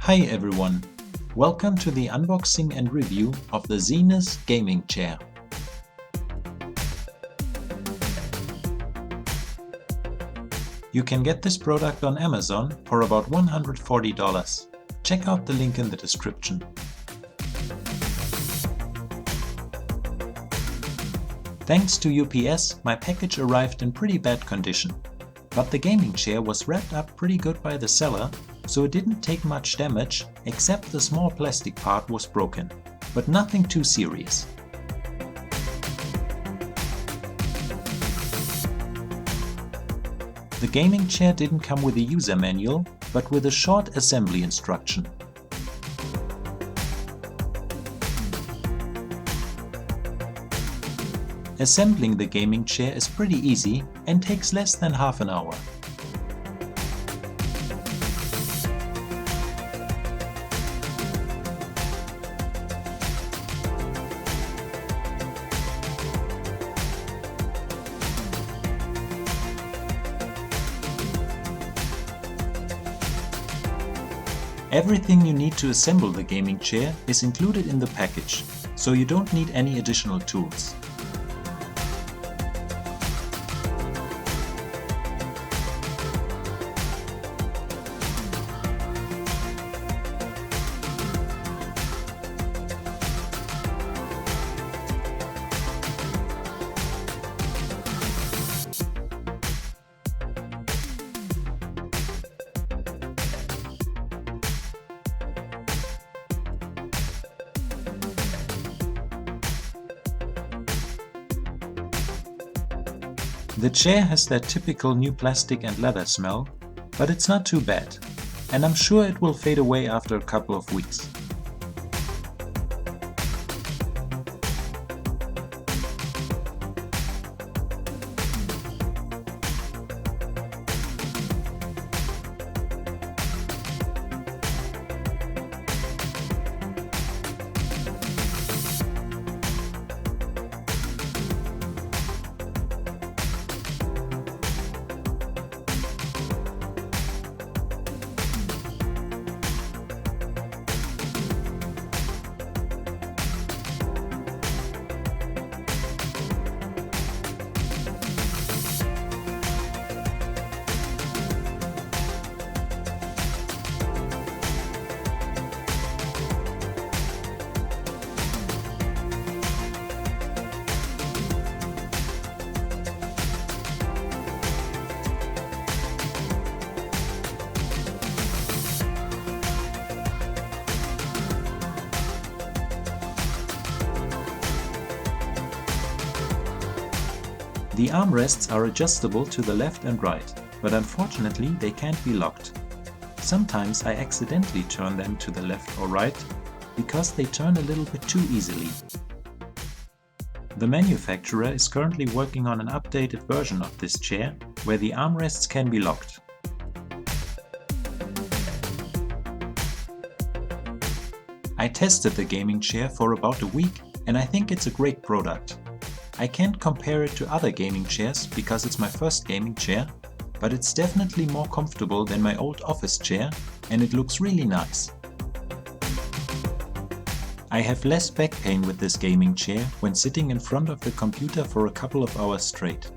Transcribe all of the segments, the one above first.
Hi everyone, welcome to the unboxing and review of the Zenes gaming chair. You can get this product on Amazon for about $140. Check out the link in the description. Thanks to UPS, my package arrived in pretty bad condition. But the gaming chair was wrapped up pretty good by the seller, so it didn't take much damage, except the small plastic part was broken, but nothing too serious. The gaming chair didn't come with a user manual, but with a short assembly instruction. Assembling the gaming chair is pretty easy and takes less than half an hour. Everything you need to assemble the gaming chair is included in the package, so you don't need any additional tools. The chair has that typical new plastic and leather smell, but it's not too bad, and I'm sure it will fade away after a couple of weeks. The armrests are adjustable to the left and right, but unfortunately they can't be locked. Sometimes I accidentally turn them to the left or right, because they turn a little bit too easily. The manufacturer is currently working on an updated version of this chair, where the armrests can be locked. I tested the gaming chair for about a week, and I think it's a great product. I can't compare it to other gaming chairs because it's my first gaming chair, but it's definitely more comfortable than my old office chair and it looks really nice. I have less back pain with this gaming chair when sitting in front of the computer for a couple of hours straight.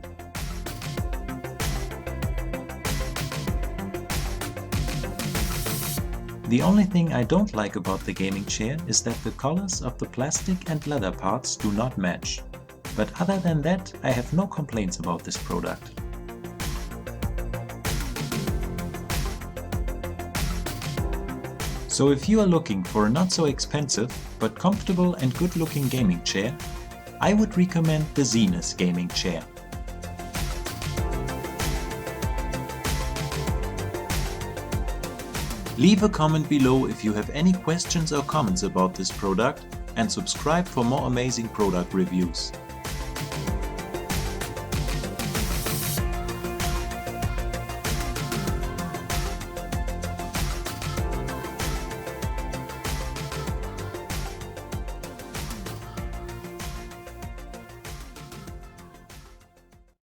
The only thing I don't like about the gaming chair is that the colors of the plastic and leather parts do not match. But other than that, I have no complaints about this product. So if you are looking for a not so expensive, but comfortable and good looking gaming chair, I would recommend the Zenes gaming chair. Leave a comment below if you have any questions or comments about this product, and subscribe for more amazing product reviews.